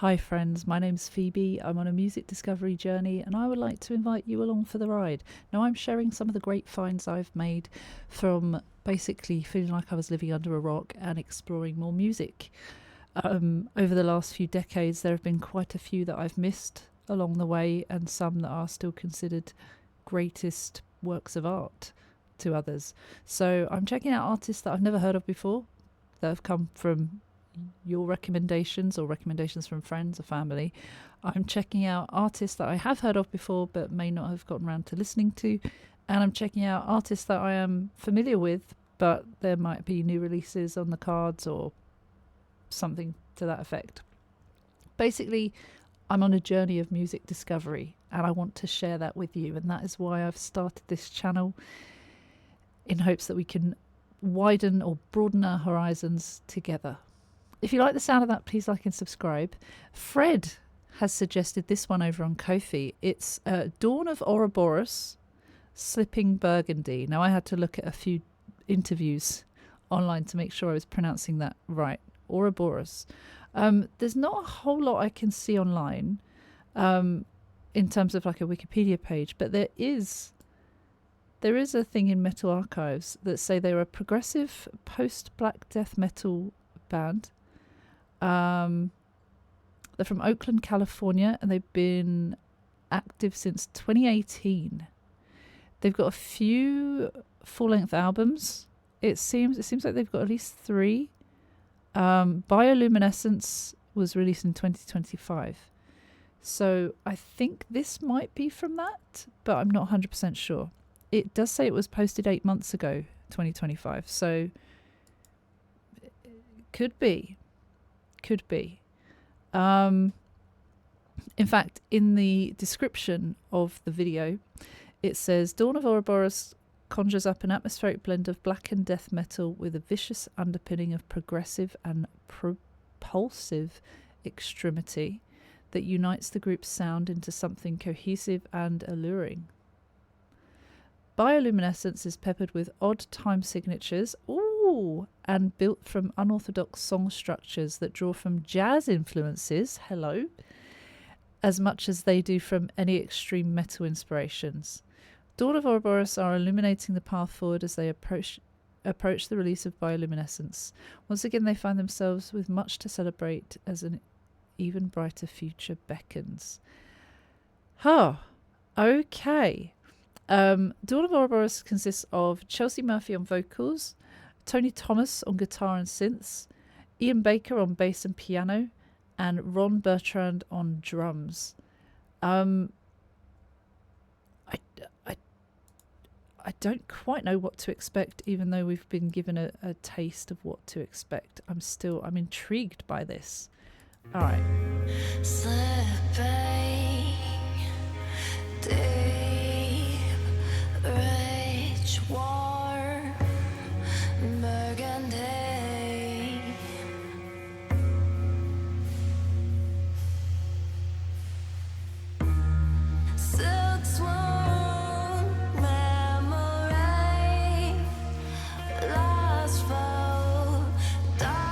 Hi friends, my name's Phoebe. I'm on a music discovery journey and I would like to invite you along for the ride. Now I'm sharing some of the great finds I've made from basically feeling like I was living under a rock and exploring more music. Over the last few decades there have been quite a few that I've missed along the way and some that are still considered greatest works of art to others. So I'm checking out artists that I've never heard of before that have come from your recommendations or recommendations from friends or family. I'm checking out artists that I have heard of before but may not have gotten around to listening to, and I'm checking out artists that I am familiar with but there might be new releases on the cards or something to that effect. Basically, I'm on a journey of music discovery and I want to share that with you, and that is why I've started this channel, in hopes that we can widen or broaden our horizons together. If you like the sound of that, please like and subscribe. Fred has suggested this one over on Ko-fi. It's Dawn of Ouroboros, Slipping Burgundy. Now I had to look at a few interviews online to make sure I was pronouncing that right. Ouroboros. There's not a whole lot I can see online in terms of like a Wikipedia page, but there is a thing in Metal Archives that say they're a progressive post-black death metal band. They're from Oakland, California, and they've been active since 2018. They've got a few full-length albums. It seems like they've got at least 3. Bioluminescence was released in 2025. So I think this might be from that, but I'm not 100% sure. It does say it was posted 8 months ago, 2025. So could be. In fact, in the description of the video, it says Dawn of Ouroboros conjures up an atmospheric blend of blackened death metal with a vicious underpinning of progressive and propulsive extremity that unites the group's sound into something cohesive and alluring. Bioluminescence is peppered with odd time signatures, and built from unorthodox song structures that draw from jazz influences, as much as they do from any extreme metal inspirations. Dawn of Ouroboros are illuminating the path forward as they approach the release of Bioluminescence. Once again, they find themselves with much to celebrate as an even brighter future beckons. Okay. Dawn of Ouroboros consists of Chelsea Murphy on vocals, Tony Thomas on guitar and synths, Ian Baker on bass and piano, and Ron Bertrand on drums. I don't quite know what to expect, even though we've been given a taste of what to expect. I'm intrigued by this. All right. Slipping deep, rich, warm, burgundy. Silk swoon, memory, lost for darkness.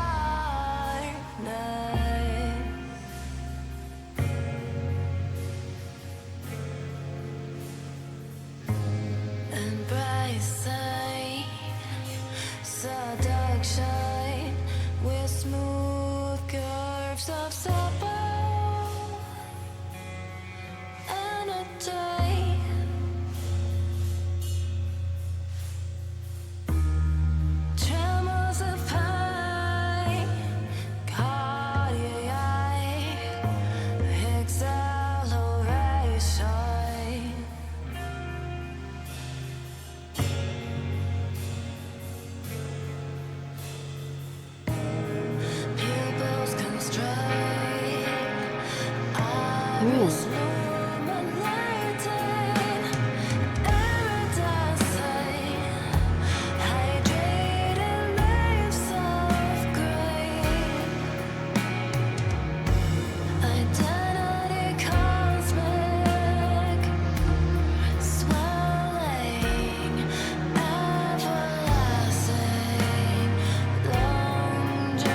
Embracing seduction with smooth curves of supple energy. Tremors of pain, cardiac acceleration. Pupils constrain, iris illuminating, iridescent, hydrated leaves of green. Identity cosmic, swelling, everlasting, longevity.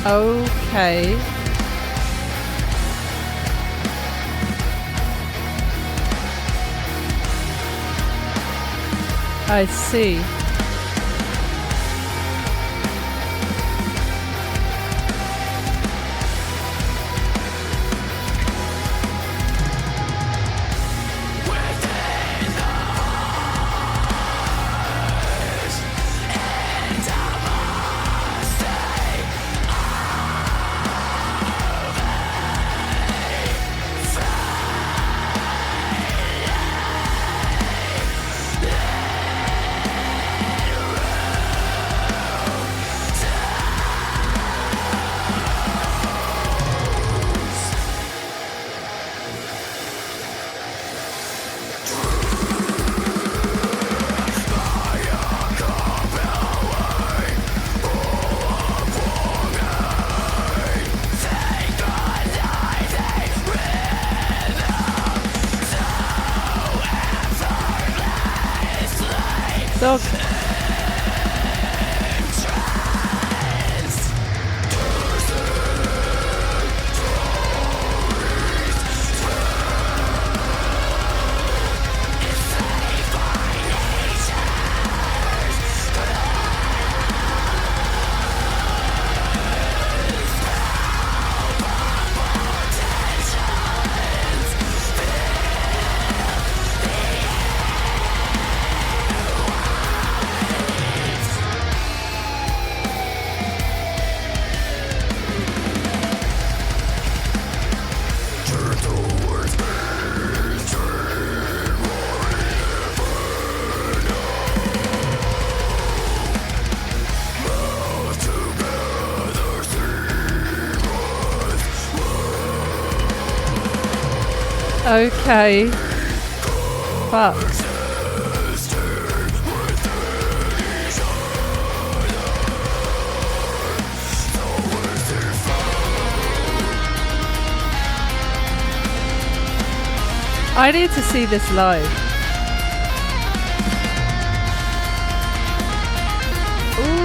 Okay. I see. Dog. Okay. Fuck. I need to see this live. Ooh.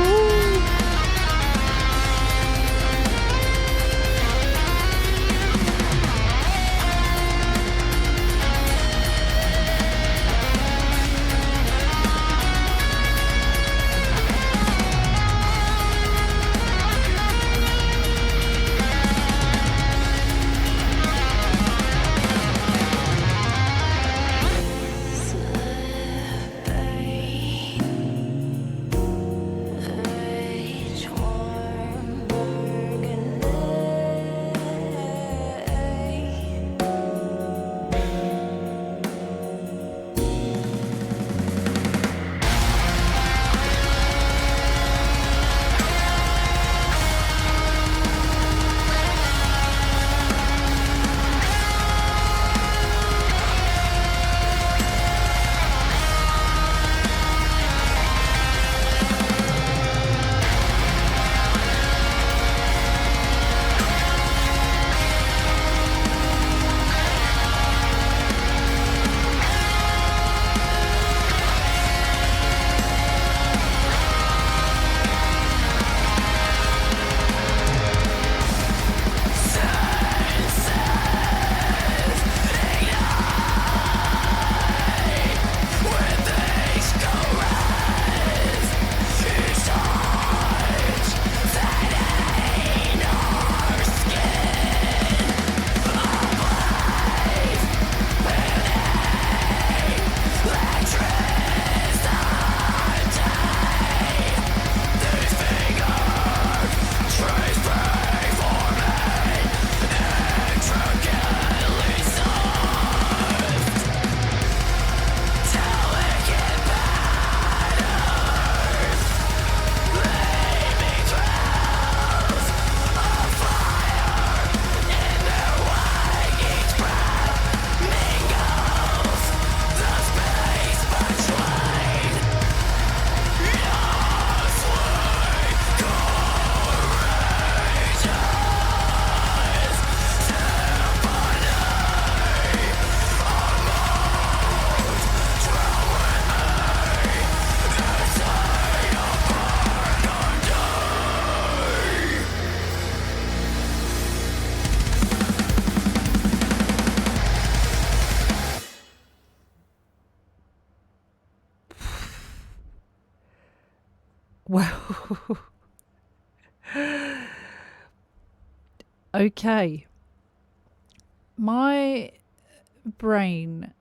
Okay. My brain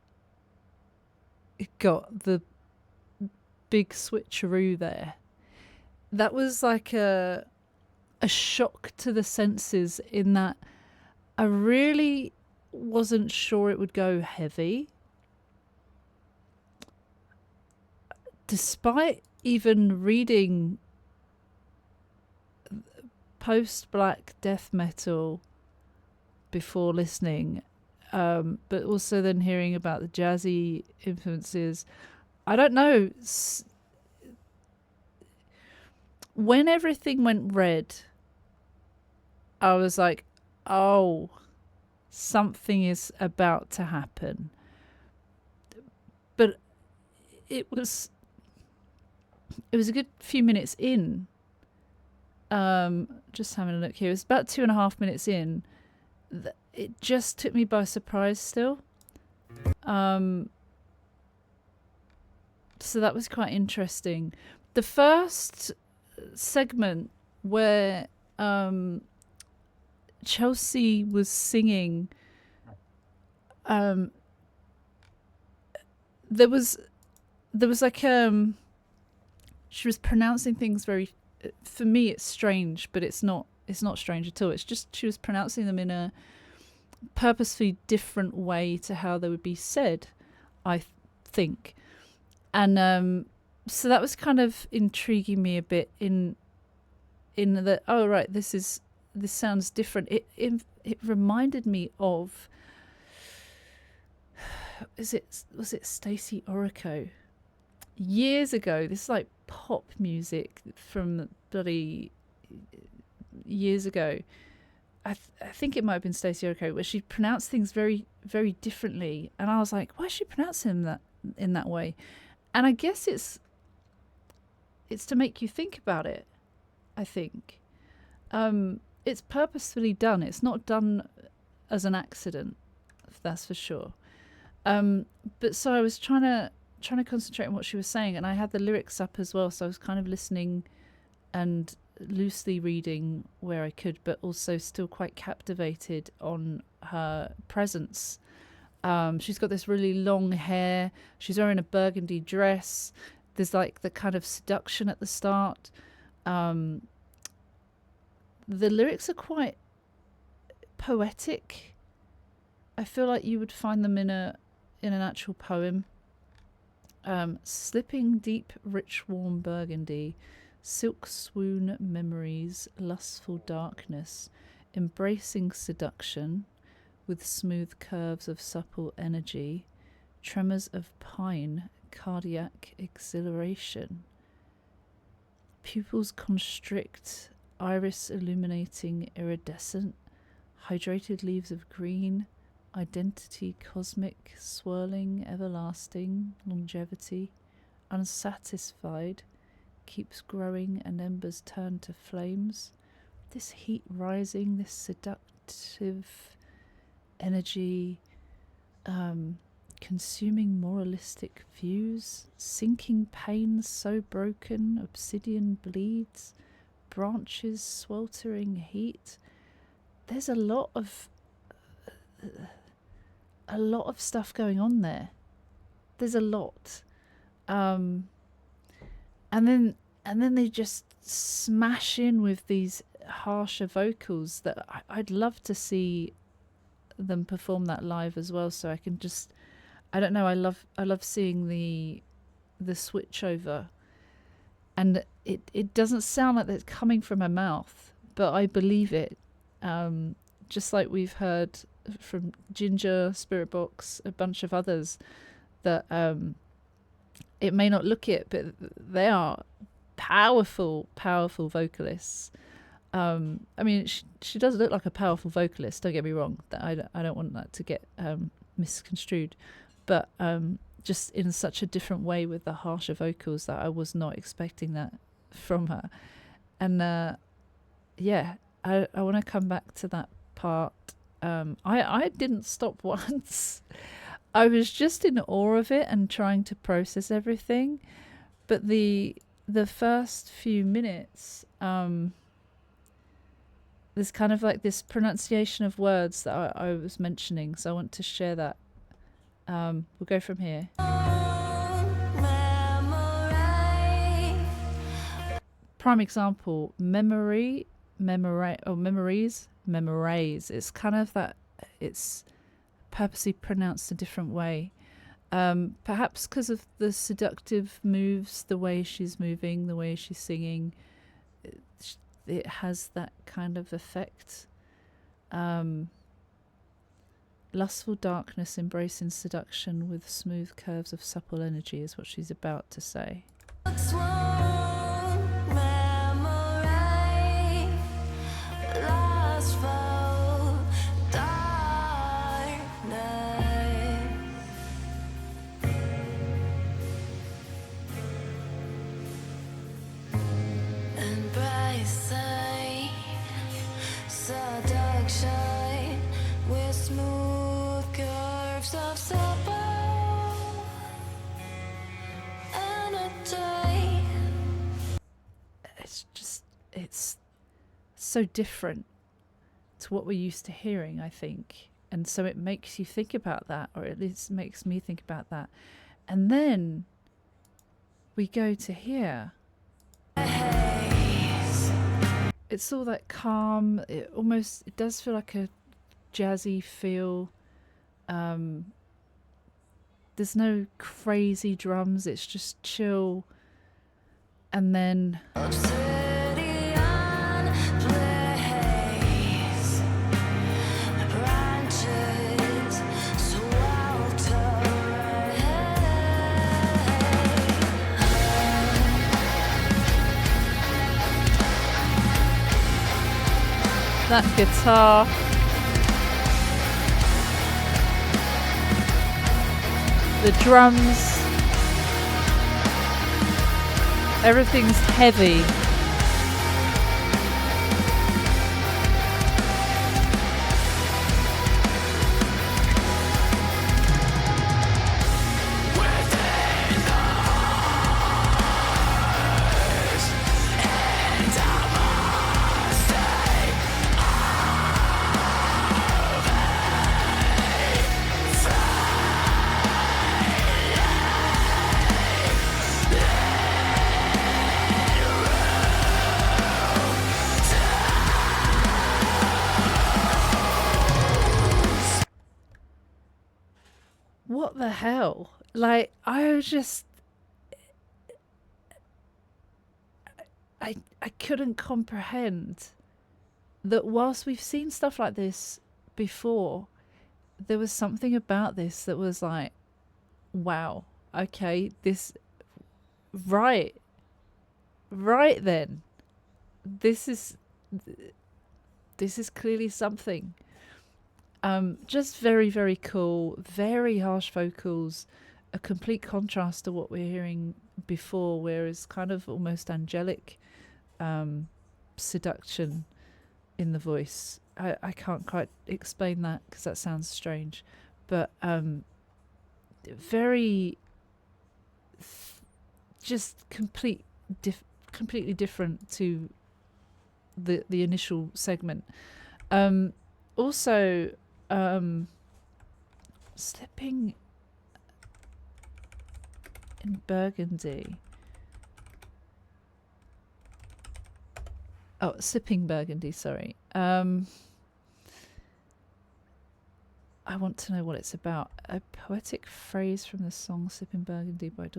got the big switcheroo there. That was like a shock to the senses, in that I really wasn't sure it would go heavy. Despite even reading post-black death metal before listening, but also then hearing about the jazzy influences, I don't know. When everything went red, I was like, oh, something is about to happen. But it was a good few minutes in. Just having a look here. It was about 2.5 minutes in. It just took me by surprise still. So that was quite interesting. The first segment where Chelsea was singing, there was like she was pronouncing things very, for me it's strange, but it's not strange at all. It's just she was pronouncing them in a purposefully different way to how they would be said, I think. And so that was kind of intriguing me a bit in that, oh right, this sounds different. It reminded me of, was it Stacey Orico? Years ago, this is like pop music from bloody years ago. I think it might have been Stacey Orico, where she pronounced things very, very differently, and I was like, why is she pronouncing that in that way? And I guess it's to make you think about it, I think. It's purposefully done. It's not done as an accident, that's for sure. But so I was trying to concentrate on what she was saying, and I had the lyrics up as well, so I was kind of listening and loosely reading where I could, but also still quite captivated on her presence. She's got this really long hair. She's wearing a burgundy dress. There's like the kind of seduction at the start. The lyrics are quite poetic. I feel like you would find them in an actual poem. Slipping deep, rich, warm burgundy, silk swoon memories, lustful darkness, embracing seduction, with smooth curves of supple energy, tremors of pine, cardiac exhilaration. Pupils constrict, iris illuminating iridescent, hydrated leaves of green, identity cosmic, swirling, everlasting, longevity, unsatisfied, keeps growing and embers turn to flames. This heat rising, this seductive energy, consuming moralistic views, sinking pains so broken, obsidian bleeds, branches sweltering heat. There's a lot of stuff going on there. There's a lot. And then they just smash in with these harsher vocals that I'd love to see them perform that live as well, so I can just, I don't know, I love seeing the switch over, and it doesn't sound like it's coming from her mouth, but I believe it, just like we've heard from Ginger, Spirit Box, a bunch of others, that it may not look it, but they are powerful vocalists. I mean, she does look like a powerful vocalist, don't get me wrong. I don't want that to get misconstrued, but just in such a different way with the harsher vocals that I was not expecting that from her. And yeah, I want to come back to that part. I didn't stop once. I was just in awe of it and trying to process everything, but the first few minutes, there's kind of like this pronunciation of words that I was mentioning, so I want to share that. We'll go from here. Prime example, memories. It's kind of that, it's purposely pronounced a different way. Perhaps because of the seductive moves, the way she's moving, the way she's singing, it has that kind of effect. Lustful darkness embracing seduction with smooth curves of supple energy is what she's about to say. It's so different to what we're used to hearing, I think. And so it makes you think about that, or at least makes me think about that. And then we go to here. It's all that calm, it does feel like a jazzy feel. There's no crazy drums, it's just chill. And then that guitar, the drums, everything's heavy. What the hell? Like, I was just... I couldn't comprehend that whilst we've seen stuff like this before, there was something about this that was like, wow, okay, this... Right then. This is clearly something. Just very, very cool, very harsh vocals, a complete contrast to what we're hearing before, where it's kind of almost angelic seduction in the voice. I can't quite explain that because that sounds strange, but very just completely different to the initial segment. Also, Slipping in Burgundy. Oh, Sipping Burgundy, sorry. I want to know what it's about. A poetic phrase from the song Sipping Burgundy by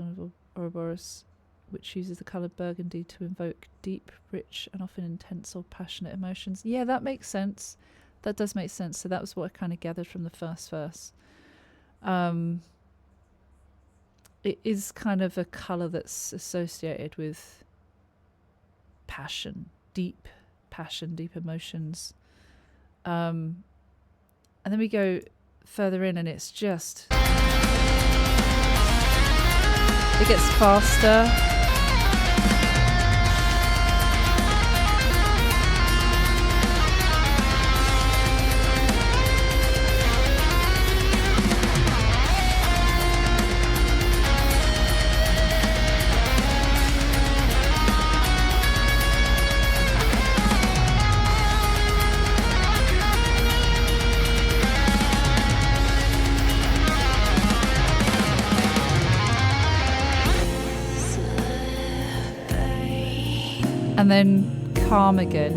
Ouroboros, which uses the colour burgundy to invoke deep, rich, and often intense or passionate emotions. Yeah, that makes sense. That does make sense. So that was what I kind of gathered from the first verse. It is kind of a colour that's associated with passion, deep emotions. And then we go further in and it's just... It gets faster. and then calm again.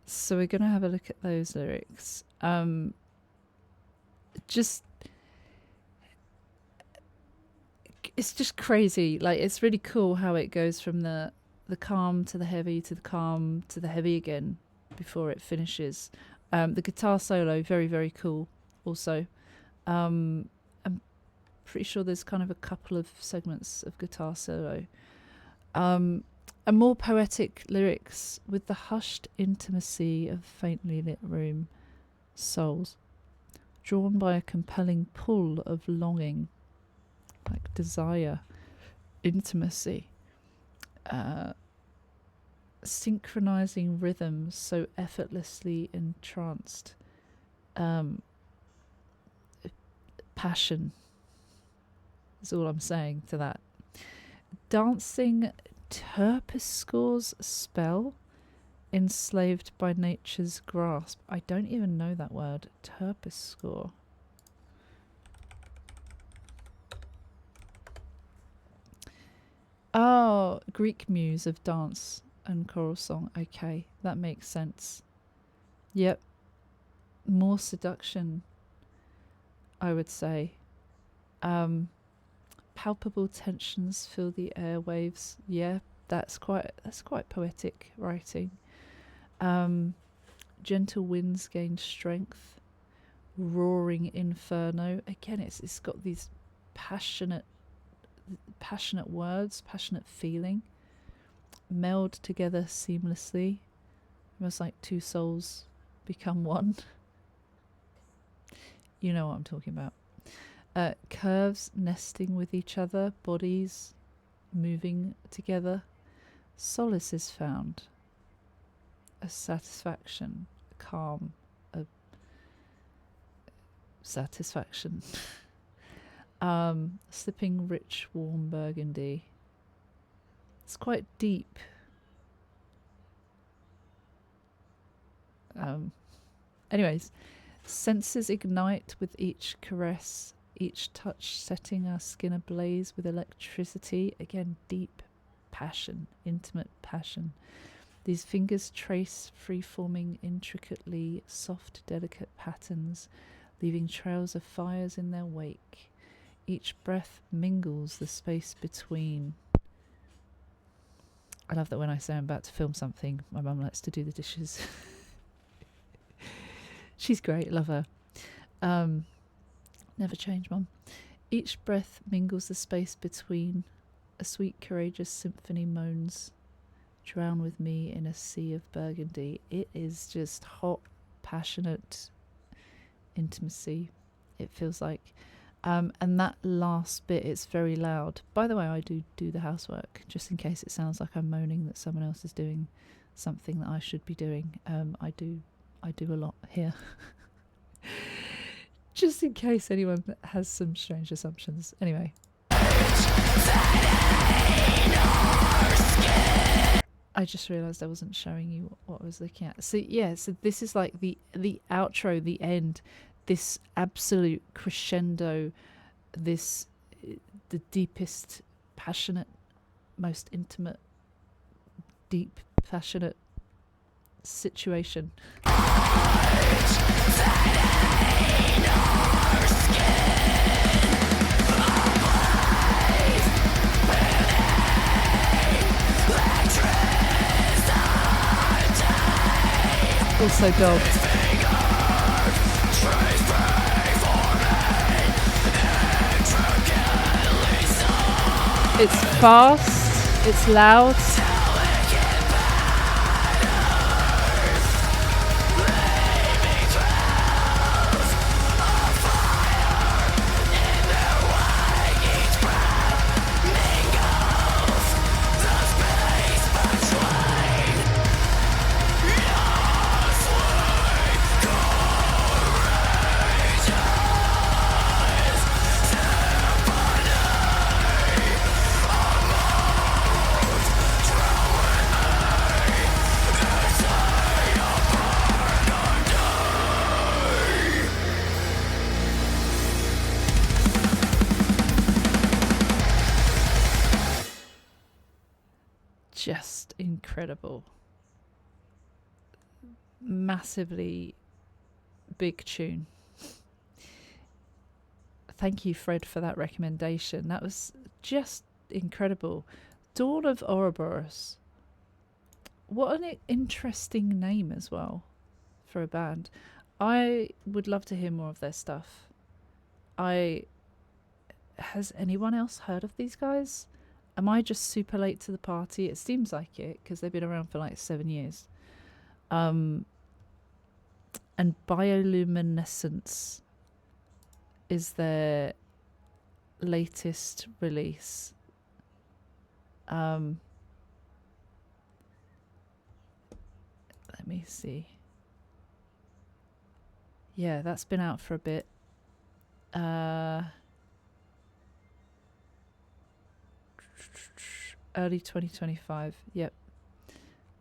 So we're going to have a look at those lyrics. It's just crazy. Like, it's really cool how it goes from the calm to the heavy to the calm to the heavy again before it finishes. The guitar solo, very, very cool also. I'm pretty sure there's kind of a couple of segments of guitar solo. And more poetic lyrics with the hushed intimacy of faintly lit room. Souls, drawn by a compelling pull of longing, like desire, intimacy, synchronizing rhythms so effortlessly entranced, passion is all I'm saying to that. Dancing Terpsichore's spell, enslaved by nature's grasp. I don't even know that word, Terpsichore. Oh, Greek muse of dance and choral song. Okay, that makes sense. Yep. More seduction, I would say. Palpable tensions fill the airwaves. Yeah, that's quite poetic writing. Gentle winds gain strength. Roaring inferno. Again, it's got these passionate words, passionate feeling, meld together seamlessly, almost like two souls become one. You know what I'm talking about. Curves nesting with each other, bodies moving together. Solace is found, a satisfaction, a calm, a satisfaction. Sipping rich, warm Burgundy. It's quite deep. Anyways, senses ignite with each caress, each touch setting our skin ablaze with electricity. Again, deep passion, intimate passion. These fingers trace free-forming, intricately soft, delicate patterns, leaving trails of fires in their wake. Each breath mingles the space between. I love that when I say I'm about to film something, my mum likes to do the dishes. She's great, love her. Never change, Mum. Each breath mingles the space between. A sweet, courageous symphony moans. Drown with me in a sea of Burgundy. It is just hot, passionate intimacy, it feels like. And that last bit, it's very loud. By the way, I do the housework, just in case it sounds like I'm moaning that someone else is doing something that I should be doing. I do a lot here. Just in case anyone has some strange assumptions. Anyway. I just realised I wasn't showing you what I was looking at. So yeah, so this is like the outro, the end, this absolute crescendo, this the deepest, passionate, most intimate, deep, passionate situation. Also dog. It's fast, it's loud. just incredible. Massively big tune. Thank you, Fred, for that recommendation. That was just incredible. Dawn of Ouroboros. What an interesting name as well for a band. I would love to hear more of their stuff. Has anyone else heard of these guys? Am I just super late to the party? It seems like it, because they've been around for like 7 years. And Bioluminescence is their latest release. Let me see. Yeah, that's been out for a bit. Early 2025. Yep.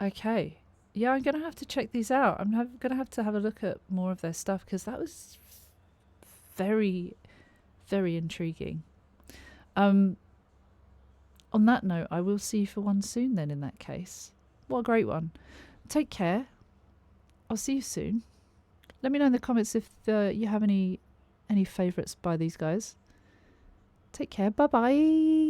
Okay. Yeah, I'm going to have to check these out. I'm going to have a look at more of their stuff, because that was very, very intriguing. On that note, I will see you for one soon then, in that case. What a great one. Take care. I'll see you soon. Let me know in the comments if you have any favourites by these guys. Take care. Bye-bye.